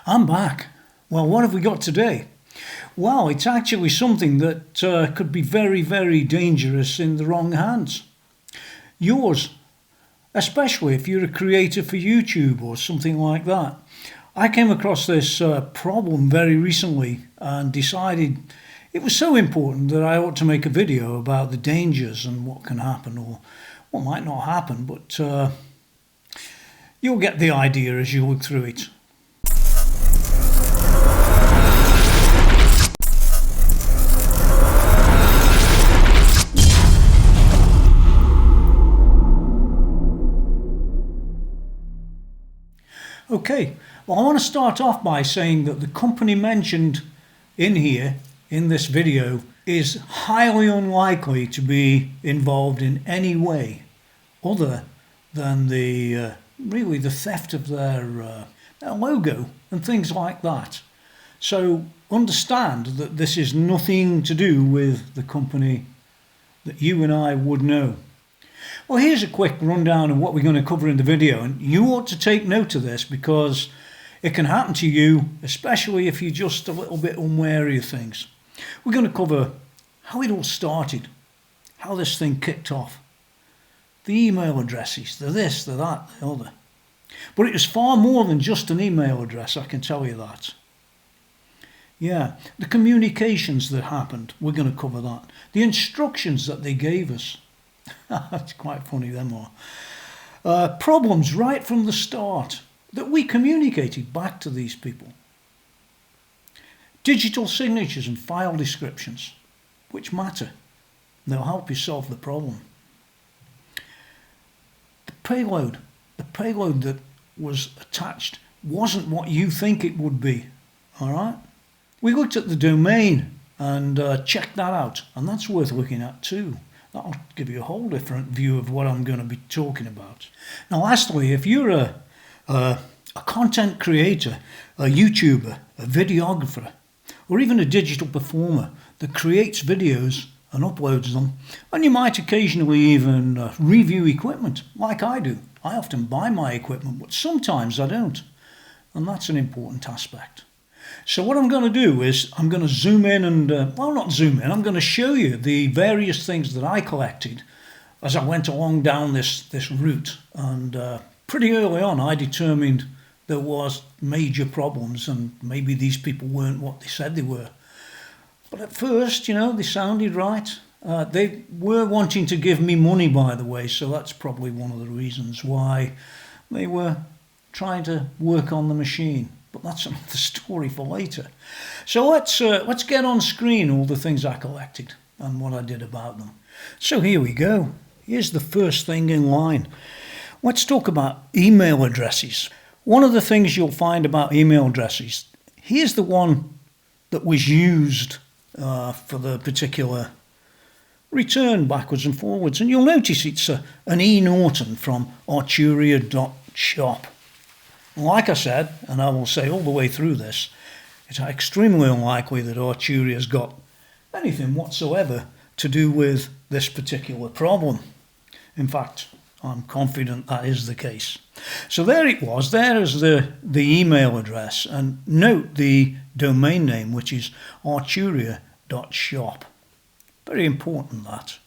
I'm back. Well, what have we got today? Well, it's actually something that could be very, very dangerous in the wrong hands. Yours, especially if you're a creator for YouTube or something like that. I came across this problem very recently and decided it was so important that I ought to make a video about the dangers and what can happen or what might not happen, but you'll get the idea as you look through it. Okay, well, I want to start off by saying that the company mentioned in here, in this video, is highly unlikely to be involved in any way other than the theft of their logo and things like that. So understand that this is nothing to do with the company that you and I would know. Well, here's a quick rundown of what we're going to cover in the video, and you ought to take note of this because it can happen to you, especially if you're just a little bit unwary of things. We're going to cover how it all started, how this thing kicked off, the email addresses, the this, the that, the other. But it was far more than just an email address, I can tell you that. Yeah, the communications that happened, we're going to cover that. The instructions that they gave us. That's quite funny, them are. Problems right from the start that we communicated back to these people. Digital signatures and file descriptions, which matter. They'll help you solve the problem. The payload that was attached wasn't what you think it would be, all right? We looked at the domain and checked that out, and that's worth looking at too. That'll give you a whole different view of what I'm going to be talking about. Now, lastly, if you're a content creator, a YouTuber, a videographer, or even a digital performer that creates videos and uploads them, and you might occasionally even review equipment, like I do. I often buy my equipment, but sometimes I don't. And that's an important aspect. So what I'm going to do is I'm going to zoom in and, not zoom in, I'm going to show you the various things that I collected as I went along down this route. And pretty early on I determined there was major problems and maybe these people weren't what they said they were. But at first, they sounded right. They were wanting to give me money, by the way, so that's probably one of the reasons why they were trying to work on the machine. But that's another story for later. So let's get on screen all the things I collected and what I did about them. So here we go. Here's the first thing in line. Let's talk about email addresses. One of the things you'll find about email addresses, here's the one that was used for the particular return backwards and forwards. And you'll notice it's an E. Norton from arturia.shop. Like I said, and I will say all the way through this, it's extremely unlikely that Arturia's got anything whatsoever to do with this particular problem. In fact, I'm confident that is the case. So there it was. There is the email address. And note the domain name, which is arturia.shop. Very important, that.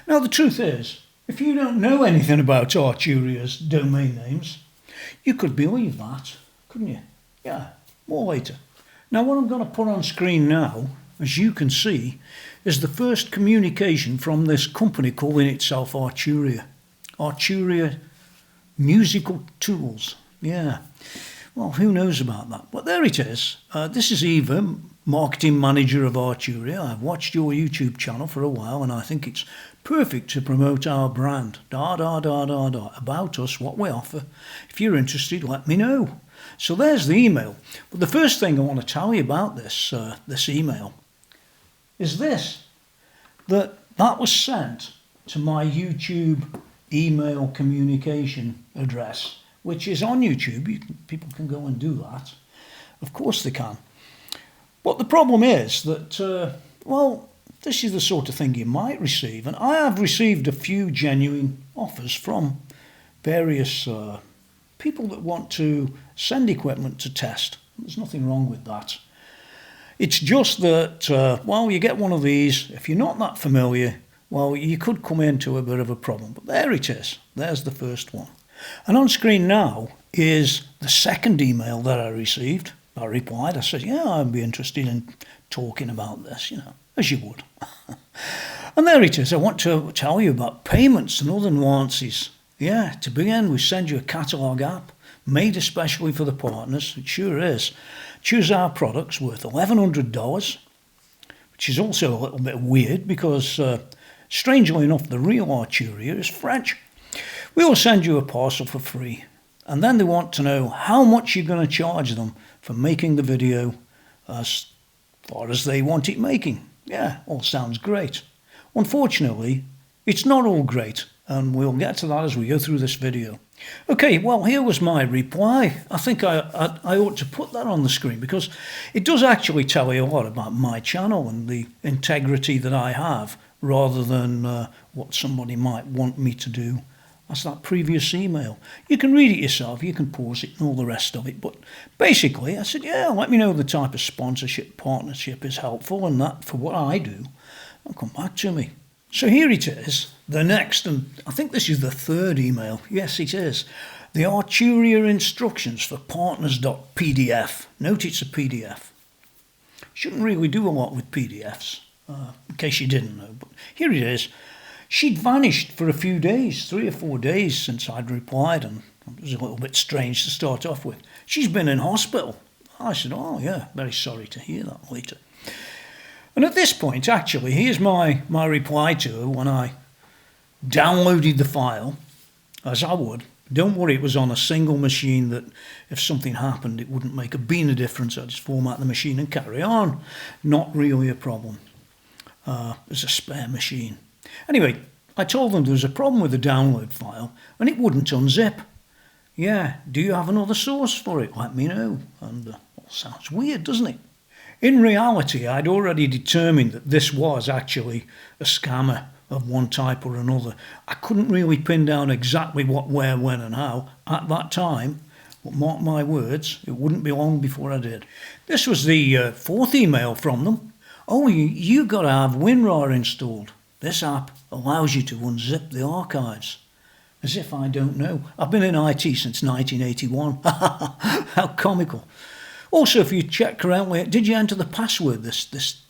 Now, the truth is, if you don't know anything about Arturia's domain names, you could believe that, couldn't you? Yeah, more later. Now, what I'm going to put on screen now, as you can see, is the first communication from this company calling itself Arturia. Arturia Musical Tools. Yeah. Well, who knows about that? But there it is. This is Eva, marketing manager of Arturia. I've watched your YouTube channel for a while and I think it's perfect to promote our brand. About us, what we offer. If you're interested, let me know. So there's the email. But the first thing I want to tell you about this email is this. That was sent to my YouTube email communication address, which is on YouTube. People can go and do that. Of course they can. But the problem is that, this is the sort of thing you might receive. And I have received a few genuine offers from various people that want to send equipment to test There's nothing wrong with that. It's just that, well, you get one of these, if you're not that familiar, well, you could come into a bit of a problem. But there it is. There's the first one. And on screen now is the second email that I received. I replied, I said, yeah, I'd be interested in talking about this, as you would. And there it is. I want to tell you about payments and other nuances. Yeah, to begin, we send you a catalogue app made especially for the partners. It sure is. Choose our products worth $1,100, which is also a little bit weird because, strangely enough, the real Arturia is French. We will send you a parcel for free. And then they want to know how much you're going to charge them for making the video as far as they want it making. Yeah, all sounds great. Unfortunately, it's not all great, and we'll get to that as we go through this video. Okay, well, here was my reply. I think I ought to put that on the screen because it does actually tell you a lot about my channel and the integrity that I have, rather than what somebody might want me to do. That's that previous email. You can read it yourself, you can pause it and all the rest of it. But basically, I said, yeah, let me know the type of sponsorship, partnership is helpful, and that for what I do, and come back to me. So here it is, the next, and I think this is the third email. Yes, it is. The Arturia instructions for partners.pdf. Note it's a PDF. Shouldn't really do a lot with PDFs, in case you didn't know. But here it is. She'd vanished for a few days, 3 or 4 days since I'd replied, and it was a little bit strange to start off with. She's been in hospital. I said, oh yeah, very sorry to hear that later. And at this point, actually, here's my reply to her when I downloaded the file, as I would. Don't worry, it was on a single machine that if something happened, it wouldn't make a bean of difference. I'd just format the machine and carry on. Not really a problem. It's a spare machine. Anyway, I told them there was a problem with the download file and it wouldn't unzip. Yeah, do you have another source for it? Let me know. And well, sounds weird, doesn't it? In reality, I'd already determined that this was actually a scammer of one type or another. I couldn't really pin down exactly what, where, when and how at that time, but mark my words, it wouldn't be long before I did. This was the fourth email from them. Oh, you got to have WinRAR installed. This app allows you to unzip the archives. As if I don't know. I've been in IT since 1981. How comical. Also, if you check correctly, did you enter the password? This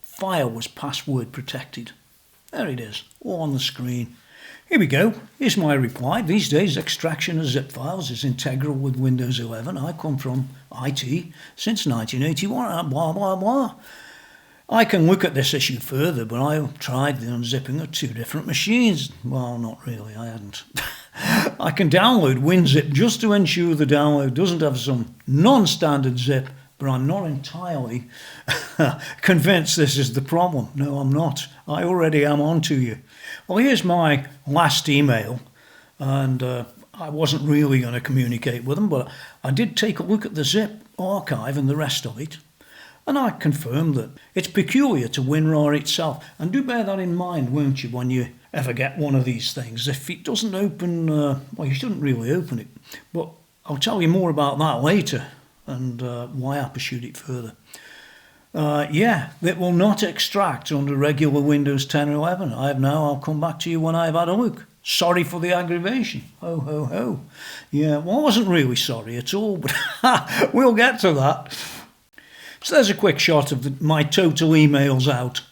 file was password protected. There it is, all on the screen. Here we go. Here's my reply. These days, extraction of zip files is integral with Windows 11. I come from IT since 1981, blah, blah, blah. I can look at this issue further, but I tried the unzipping of 2 different machines. Well, not really, I hadn't. I can download WinZip just to ensure the download doesn't have some non-standard zip, but I'm not entirely convinced this is the problem. No, I'm not. I already am on to you. Well, here's my last email, and I wasn't really going to communicate with them, but I did take a look at the zip archive and the rest of it. And I confirmed that it's peculiar to WinRAR itself. And do bear that in mind, won't you, when you ever get one of these things. If it doesn't open, well, you shouldn't really open it. But I'll tell you more about that later and why I pursued it further. Yeah, it will not extract under regular Windows 10 or 11. I'll come back to you when I've had a look. Sorry for the aggravation. Ho, ho, ho. Yeah, well, I wasn't really sorry at all, but we'll get to that. So there's a quick shot of my total emails out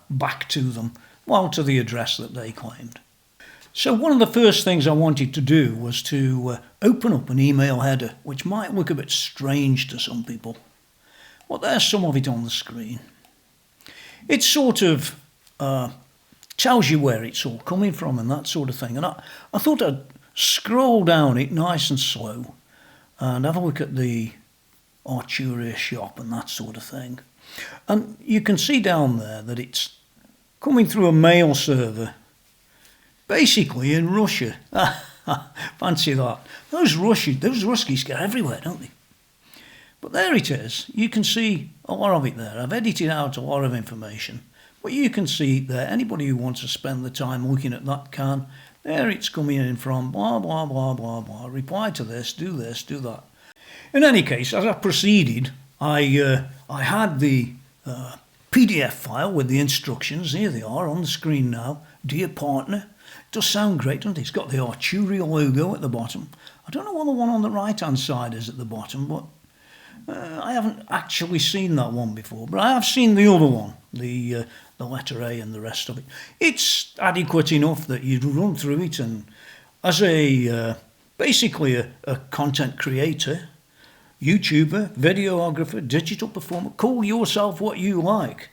back to them, well, to the address that they claimed. So one of the first things I wanted to do was to open up an email header, which might look a bit strange to some people. Well, there's some of it on the screen. It sort of tells you where it's all coming from and that sort of thing. And I thought I'd scroll down it nice and slow and have a look at the Arturia shop and that sort of thing. And you can see down there that it's coming through a mail server, basically in Russia. Fancy that. Those Ruskies get everywhere, don't they? But there it is. You can see a lot of it there. I've edited out a lot of information, but you can see it there. Anybody who wants to spend the time looking at that can. There it's coming in from blah, blah, blah, blah, blah. Reply to this, do that. In any case, as I proceeded, I had the PDF file with the instructions. Here they are on the screen now. Dear partner. It does sound great, doesn't it? It's got the Arturia logo at the bottom. I don't know what the one on the right hand side is at the bottom, but I haven't actually seen that one before. But I have seen the other one, the letter A and the rest of it. It's adequate enough that you'd run through it, and as a basically a content creator, YouTuber, videographer, digital performer, call yourself what you like.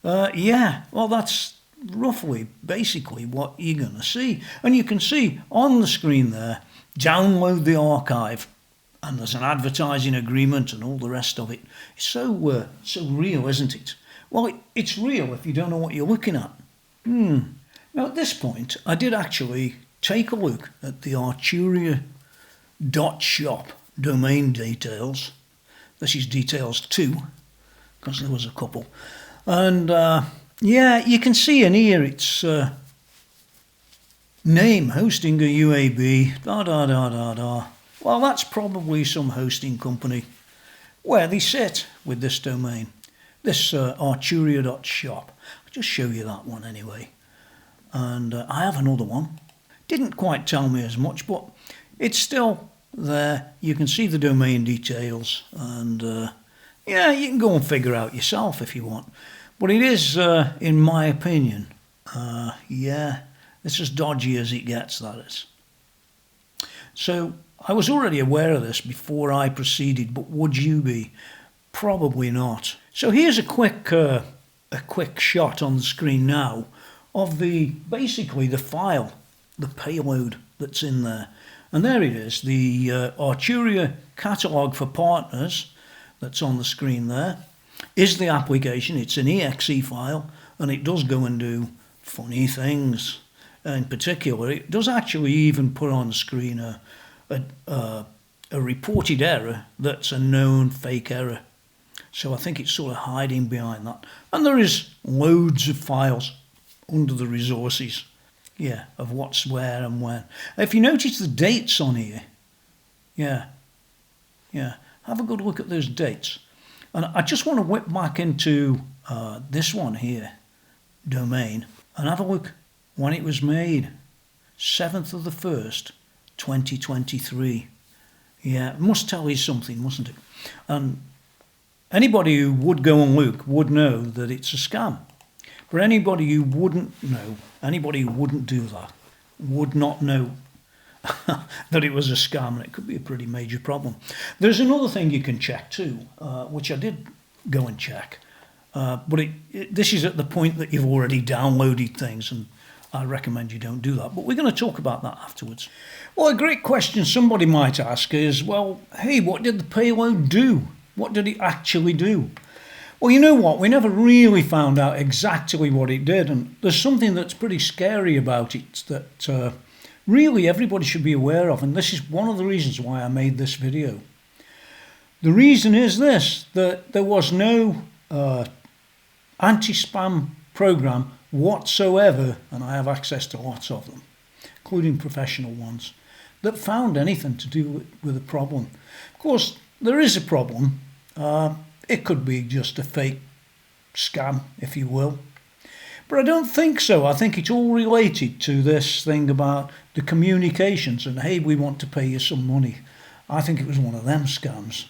Yeah, well, that's roughly, basically what you're going to see. And you can see on the screen there, download the archive. And there's an advertising agreement and all the rest of it. It's so real, isn't it? Well, it's real if you don't know what you're looking at. Now, at this point, I did actually take a look at the Arturia.shop domain details. This is details 2, because there was a couple. And yeah, you can see in here it's name hosting a UAB, Well, that's probably some hosting company where they sit with this domain. This Arturia.shop. I'll just show you that one anyway. And I have another one. Didn't quite tell me as much, but it's still there. You can see the domain details, and yeah, you can go and figure out yourself if you want. But it is, in my opinion, yeah, it's as dodgy as it gets, that is. So I was already aware of this before I proceeded, but would you be? Probably not. So here's a quick shot on the screen now of basically the file, the payload that's in there. And there it is, the Arturia catalogue for partners that's on the screen there is the application. It's an exe file, and it does go and do funny things. In particular, it does actually even put on the screen a reported error that's a known fake error. So I think it's sort of hiding behind that. And there is loads of files under the resources, yeah, of what's where and when. If you notice the dates on here, yeah, have a good look at those dates. And I just want to whip back into this one here, domain, and have a look when it was made. 7th of the 1st, 2023. Yeah, it must tell you something, mustn't it? And anybody who would go and look would know that it's a scam. For anybody who wouldn't know, anybody who wouldn't do that, would not know that it was a scam, and it could be a pretty major problem. There's another thing you can check too, which I did go and check, but this is at the point that you've already downloaded things, and I recommend you don't do that. But we're going to talk about that afterwards. Well, a great question somebody might ask is, well, hey, what did the payload do? What did it actually do? Well, you know what? We never really found out exactly what it did, and there's something that's pretty scary about it that really everybody should be aware of, and this is one of the reasons why I made this video. The reason is this, that there was no anti-spam program whatsoever, and I have access to lots of them, including professional ones, that found anything to do with a problem. Of course, there is a problem. It could be just a fake scam, if you will. But I don't think so. I think it's all related to this thing about the communications and, hey, we want to pay you some money. I think it was one of them scams,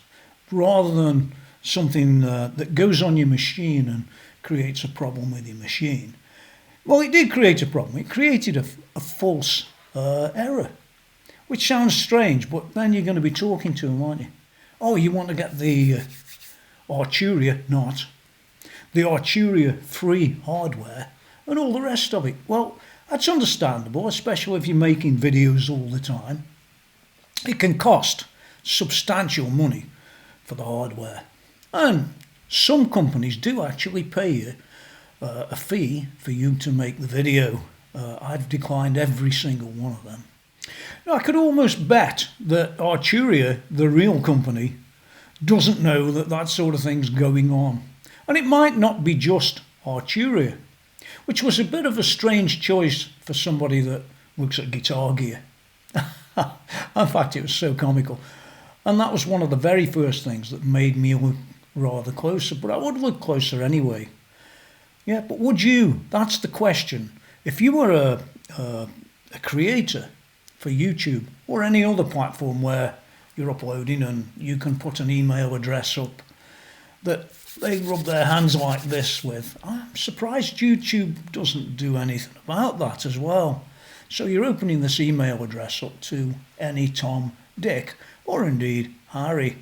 rather than something that goes on your machine and creates a problem with your machine. Well, it did create a problem. It created a false error, which sounds strange, but then you're going to be talking to them, aren't you? Oh, you want to get the Arturia, the Arturia free hardware and all the rest of it. Well, that's understandable, especially if you're making videos all the time. It can cost substantial money for the hardware. And some companies do actually pay you a fee for you to make the video. I've declined every single one of them. Now, I could almost bet that Arturia, the real company, doesn't know that that sort of thing's going on. And it might not be just Arturia, which was a bit of a strange choice for somebody that looks at guitar gear. In fact, it was so comical. And that was one of the very first things that made me look rather closer, but I would look closer anyway. Yeah, but would you? That's the question. If you were a creator for YouTube or any other platform where you're uploading and you can put an email address up that they rub their hands like this with, I'm surprised YouTube doesn't do anything about that as well. So you're opening this email address up to any Tom, Dick, or indeed Harry.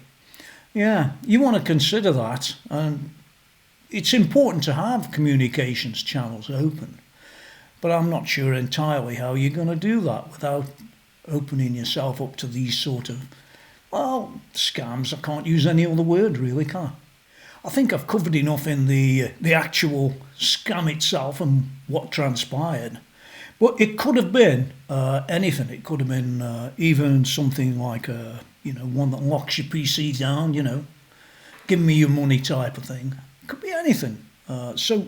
Yeah, you want to consider that, and it's important to have communications channels open, but I'm not sure entirely how you're going to do that without opening yourself up to these sort of, well, scams. I can't use any other word really, can I think I've covered enough in the actual scam itself and what transpired. But it could have been anything. It could have been even something like one that locks your PC down, give me your money type of thing. It could be anything. So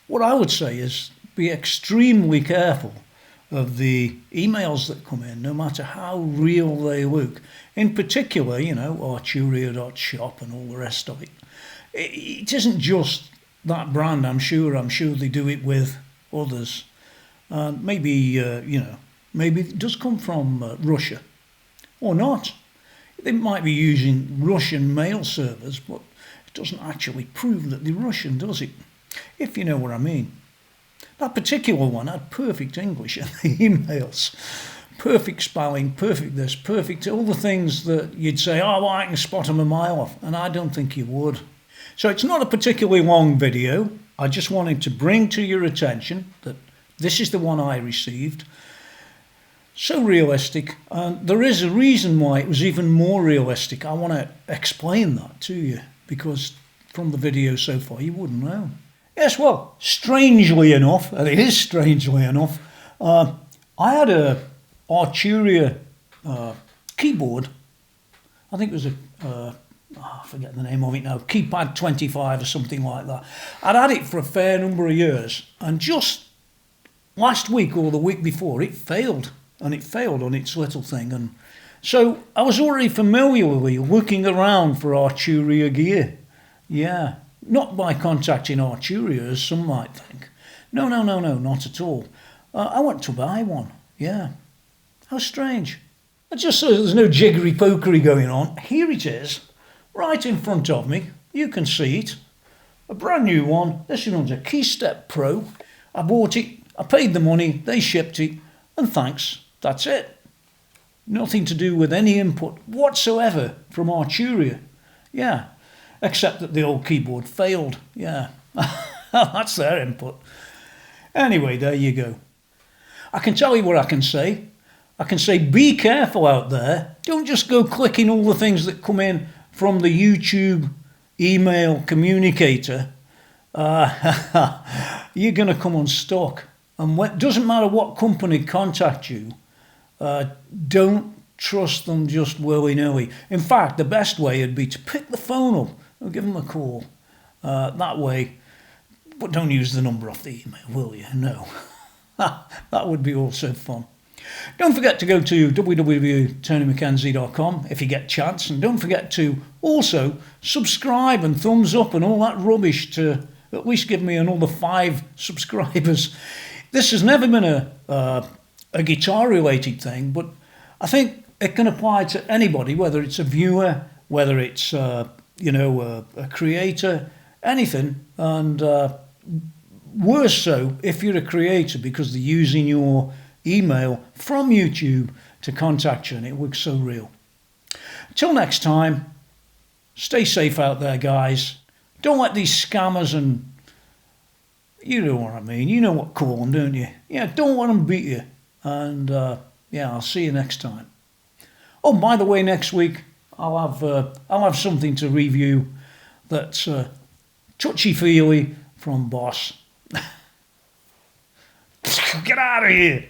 what I would say is be extremely careful of the emails that come in, no matter how real they look. In particular, Arturia.shop and all the rest of it. It isn't just that brand, I'm sure they do it with others. Maybe it does come from Russia, or not. They might be using Russian mail servers, but it doesn't actually prove that they're Russian, does it? If you know what I mean. That particular one had perfect English in the emails. Perfect spelling, perfect this, perfect all the things that you'd say, oh, well, I can spot them a mile off, and I don't think you would. So it's not a particularly long video. I just wanted to bring to your attention that this is the one I received. So realistic, and there is a reason why it was even more realistic. I want to explain that to you, because from the video so far you wouldn't know. Yes, well, strangely enough, and it is strangely enough, I had a Arturia keyboard. I think it was I forget the name of it now, Keypad 25 or something like that. I'd had it for a fair number of years, and just last week or the week before, it failed, and it failed on its little thing. And so I was already familiarly looking around for Arturia gear. Yeah, not by contacting Arturia, as some might think. No, not at all. I went to buy one, yeah. How strange. Just so there's no jiggery-pokery going on, here it is, right in front of me. You can see it. A brand new one. This one's a Keystep Pro. I bought it, I paid the money, they shipped it, and thanks, that's it. Nothing to do with any input whatsoever from Arturia. Yeah, except that the old keyboard failed. Yeah, that's their input. Anyway, there you go. I can tell you what I can say. I can say be careful out there. Don't just go clicking all the things that come in from the YouTube email communicator. You're going to come unstuck. And it doesn't matter what company contact you, don't trust them just willy-nilly. In fact, the best way would be to pick the phone up and give them a call. That way, but don't use the number off the email, will you? No. That would be also fun. Don't forget to go to www.TonyMckenzie.com if you get a chance, and don't forget to also subscribe and thumbs up and all that rubbish to at least give me another 5 subscribers. This has never been a guitar-related thing, but I think it can apply to anybody, whether it's a viewer, whether it's a creator, anything, and worse so if you're a creator, because they're using your email from YouTube to contact you, and it looks so real. Till next time, stay safe out there, guys. Don't let these scammers, and you know what I mean, you know what call them, don't you? Yeah, don't let them beat you. And I'll see you next time. Oh, by the way, next week I'll have something to review that's touchy-feely from Boss. Get out of here.